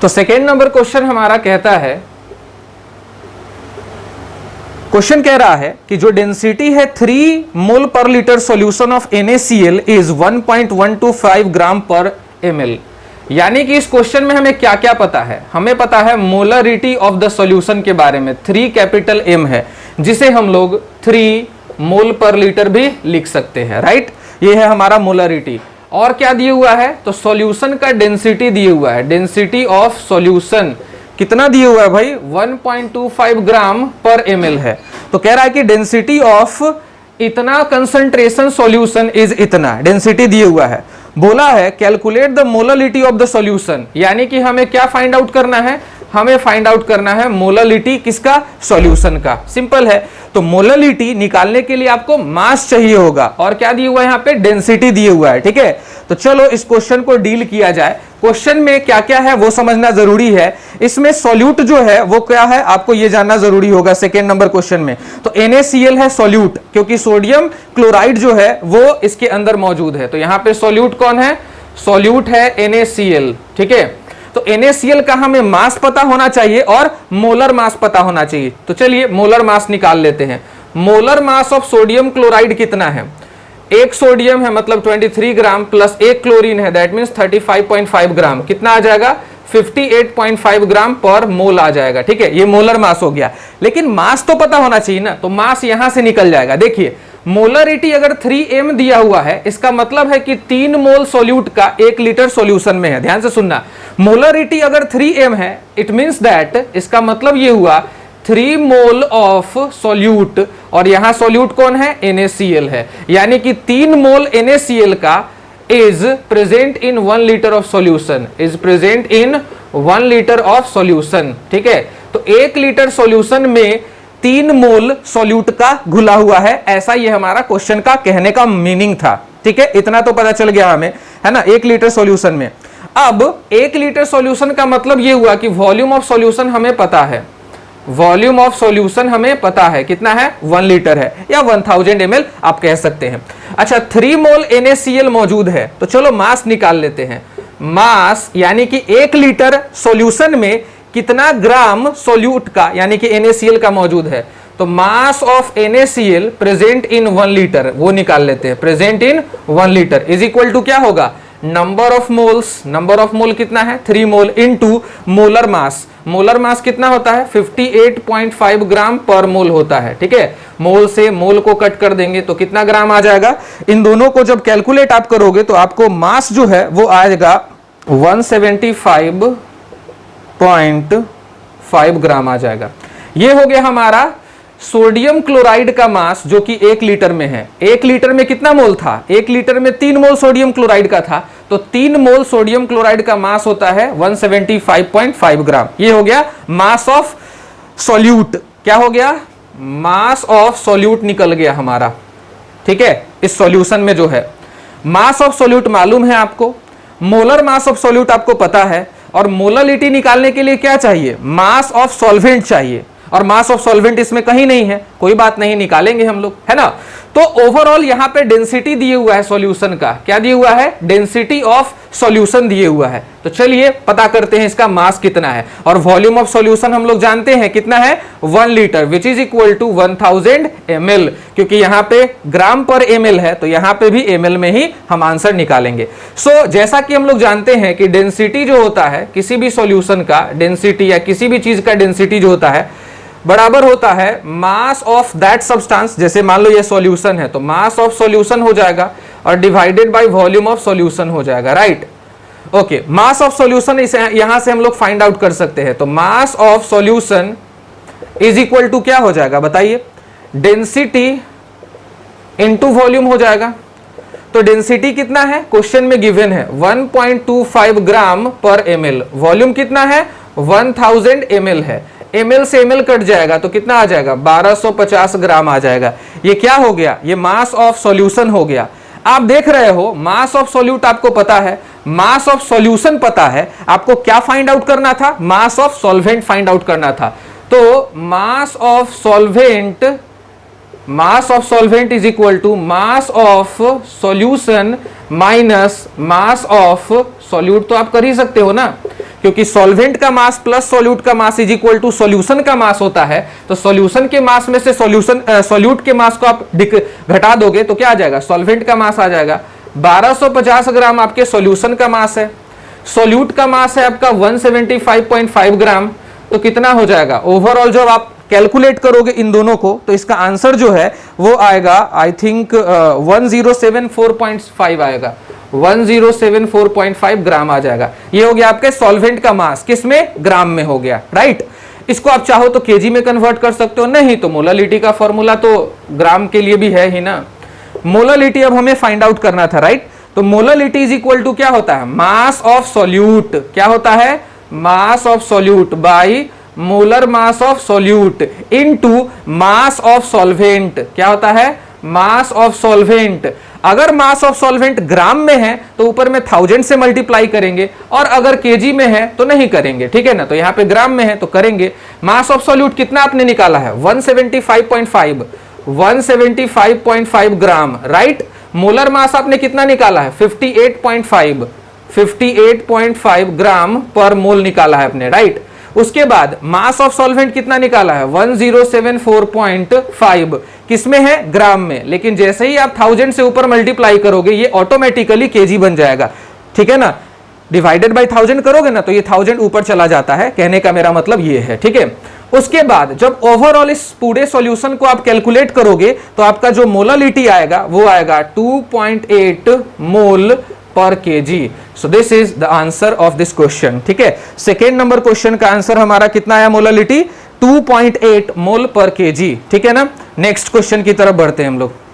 तो second number question हमारा कहता है, क्वेश्चन कह रहा है कि जो डेंसिटी है 3 मोल पर litre solution of NaCl is 1.125 ग्राम पर ml। यानी कि इस क्वेश्चन में हमें क्या क्या पता है, हमें पता है मोलरिटी ऑफ द सॉल्यूशन के बारे में, 3 कैपिटल M है जिसे हम लोग 3 मोल पर लीटर भी लिख सकते हैं, राइट। ये है हमारा मोलरिटी। और क्या दिया हुआ है, तो सॉल्यूशन का डेंसिटी दिया हुआ है, डेंसिटी ऑफ सॉल्यूशन कितना दिया हुआ है भाई, 1.25 ग्राम पर ml है। तो कह रहा है कि डेंसिटी ऑफ इतना कंसंट्रेशन सॉल्यूशन इज इतना, डेंसिटी दिया हुआ है। बोला है calculate the molarity of the solution, यानी कि हमें क्या फाइंड आउट करना है, हमें फाइंड आउट करना है मोलरिटी किसका, सॉल्यूशन का। सिंपल है। तो मोलरिटी निकालने के लिए आपको मास चाहिए होगा, और क्या दिया हुआ है यहाँ पे, डेंसिटी दिया हुआ है, ठीक है। तो चलो इस क्वेश्चन को डील किया जाए। क्वेश्चन में क्या क्या है वो समझना जरूरी है। इसमें सॉल्यूट जो है वो क्या है आपको ये जानना जरूरी होगा सेकेंड नंबर क्वेश्चन में। तो NaCl है सॉल्यूट, क्योंकि सोडियम क्लोराइड जो है वो इसके अंदर मौजूद है। तो यहाँ पे सॉल्यूट कौन है, सॉल्यूट है NaCl, ठीक है। तो NaCl का हमें मास पता होना चाहिए और मोलर मास पता होना चाहिए। तो चलिए मोलर मास निकाल लेते हैं। Molar mass of sodium chloride कितना है, एक सोडियम है मतलब 23 ग्राम प्लस एक क्लोरीन है, दैट मींस 35.5 ग्राम, कितना आ जाएगा, 58.5 ग्राम पर मोल आ जाएगा, ठीक है। ये मोलर मास हो गया। लेकिन मास तो पता होना चाहिए ना, तो मास यहां से निकल जाएगा। देखिए मोलरिटी अगर 3m दिया हुआ है, इसका मतलब है कि 3 मोल सॉल्यूट का 1 लीटर सॉल्यूशन में है। ध्यान से सुनना, मोलरिटी अगर 3m है, इट मींस दैट, इसका मतलब ये हुआ 3 मोल ऑफ सॉल्यूट, और यहां सॉल्यूट कौन है, NaCl है। यानी कि 3 मोल NaCl का is present in 1 litre of solution, is present in 1 litre of solution, ठीक है। तो 1 लीटर सॉल्यूशन में 3 मोल सॉल्यूट का घुला हुआ है, ऐसा ये हमारा क्वेश्चन का कहने का मीनिंग था, ठीक है। इतना तो पता चल गया हमें, है ना, 1 लीटर सॉल्यूशन में। अब 1 लीटर सॉल्यूशन का मतलब ये हुआ कि वॉल्यूम ऑफ सॉल्यूशन हमें पता है, वॉल्यूम ऑफ सॉल्यूशन हमें पता है कितना है, 1 लीटर है, या 1000 ml आप कह सकते हैं। अच्छा 3 मोल NaCl मौजूद है, तो चलो मास निकाल लेते हैं। मास यानी कि 1 लीटर सॉल्यूशन में कितना ग्राम सॉल्यूट का यानी कि NaCl का मौजूद है। तो mass of NaCl present in 1 litre वो निकाल लेते हैं, present in 1 litre is equal to क्या होगा, number of moles, number of mole कितना है 3 mole, into molar mass, molar mass कितना होता है 58.5 ग्राम पर मोल होता है, ठीक है। मोल से मोल को कट कर देंगे तो कितना ग्राम आ जाएगा, इन दोनों को जब कैलकुलेट आप करोगे तो आपको मास जो है वो आएगा 175.5 ग्राम आ जाएगा। ये हो गया हमारा सोडियम क्लोराइड का मास जो कि 1 लीटर में है। 1 लीटर में कितना मोल था, 1 लीटर में 3 मोल सोडियम क्लोराइड का था, तो 3 मोल सोडियम क्लोराइड का मास होता है 175.5 ग्राम। ये हो गया मास ऑफ सॉल्यूट, क्या हो गया, मास ऑफ सॉल्यूट निकल गया हमारा, ठीक है। इस सॉल्यूशन में जो है मास ऑफ सॉल्यूट मालूम है आपको, मोलर मास ऑफ सॉल्यूट आपको पता है, और मोलरिटी निकालने के लिए क्या चाहिए, मास ऑफ सॉल्वेंट चाहिए, और मास ऑफ सॉल्वेंट इसमें कहीं नहीं है, कोई बात नहीं, निकालेंगे हम लोग, है ना। तो ओवरऑल यहां पे डेंसिटी दिए हुआ है सॉल्यूशन का, क्या दिया हुआ है, डेंसिटी ऑफ सॉल्यूशन दिए हुआ है। तो चलिए पता करते हैं इसका मास कितना है, और वॉल्यूम ऑफ सॉल्यूशन हम लोग जानते हैं कितना है, 1 litre which is equal to 1000 ml, क्योंकि यहां पे ग्राम पर ml है तो यहां पे भी ml में ही हम आंसर निकालेंगे। सो जैसा कि हम लोग जानते हैं कि डेंसिटी जो होता है किसी भी सॉल्यूशन का डेंसिटी या किसी भी चीज का डेंसिटी जो होता है बराबर होता है मास ऑफ दैट सब्सटेंस। जैसे मान लो ये सॉल्यूशन है तो मास ऑफ सॉल्यूशन हो जाएगा और divided by volume of solution हो जाएगा, right. Okay, mass of solution यहां से हम लोग फाइंड आउट कर सकते हैं। तो mass of solution is equal to क्या हो जाएगा बताइए, डेंसिटी इनटू वॉल्यूम हो जाएगा। तो डेंसिटी कितना है क्वेश्चन में गिवन है 1.25 ग्राम पर ml, वॉल्यूम कितना है 1000 ml है, ml से ml कट जाएगा तो कितना आ जाएगा 1250 ग्राम आ जाएगा। ये क्या हो गया, ये मास ऑफ सॉल्यूशन हो गया। आप देख रहे हो मास ऑफ सॉल्यूट आपको पता है, मास ऑफ सॉल्यूशन पता है, आपको क्या फाइंड आउट करना था, mass of solvent find out करना था। तो mass of solvent is equal to mass of solution minus mass of solute. तो आप कर ही सकते हो ना, क्योंकि सॉल्वेंट का मास प्लस सॉल्यूट का mass is equal to solution का मास होता है। तो सॉल्यूशन के मास में से सॉल्यूट के मास को आप घटा दोगे तो क्या आ जाएगा, सॉल्वेंट का मास आ जाएगा। 1250 ग्राम आपके सॉल्यूशन का मास है, सॉल्यूट का मास है आपका 175.5 ग्राम। तो कितना हो जाएगा ओवरऑल, जब आप कैलकुलेट करोगे इन दोनों को तो इसका आंसर जो है वो आएगा आई थिंक 1074.5 आएगा, 1074.5 ग्राम आ जाएगा। ये हो गया आपके सॉल्वेंट का मास, किसमें, ग्राम में हो गया, राइट। इसको आप चाहो तो केजी में कन्वर्ट कर सकते हो, नहीं तो मोलालिटी का फॉर्मूला तो ग्राम के लिए भी है ही ना। मोलालिटी अब हमें फाइंड आउट करना था, राइट। तो मोलालिटी इज इक्वल टू क्या होता है, मास ऑफ सॉल्यूट, क्या होता है, मास of solute by molar mass of solute into mass of solvent, क्या होता है, मास ऑफ सॉल्वेंट। अगर मास ऑफ सॉल्वेंट ग्राम में है तो ऊपर में 1000 से मल्टीप्लाई करेंगे, और अगर केजी में है तो नहीं करेंगे, ठीक है ना। तो यहां पे ग्राम में है तो करेंगे। मास ऑफ सॉल्यूट कितना आपने निकाला है, 175.5 ग्राम, राइट। मोलर मास आपने कितना निकाला है, 58.5 ग्राम पर मोल निकाला है आपने, राइट। उसके बाद मास ऑफ सॉल्वेंट कितना निकाला है, 1074.5, किसमें है, ग्राम में। लेकिन जैसे ही आप 1000 से ऊपर मल्टीप्लाई करोगे ये ऑटोमेटिकली केजी बन जाएगा, ठीक है ना। डिवाइडेड बाय 1000 करोगे ना तो ये 1000 ऊपर चला जाता है, कहने का मेरा मतलब ये है, ठीक है। उसके बाद जब ओवरऑल इस पूरे सॉल्यूशन को आप कैलकुलेट करोगे तो आपका जो मोलालिटी आएगा वो आएगा 2.8 मोल पर KG. So this is the answer of this question, ठीक है। सेकेंड नंबर क्वेश्चन का आंसर हमारा कितना आया, मोलालिटी 2.8 मोल पर केजी, ठीक है ना। नेक्स्ट क्वेश्चन की तरफ बढ़ते हैं हम लोग।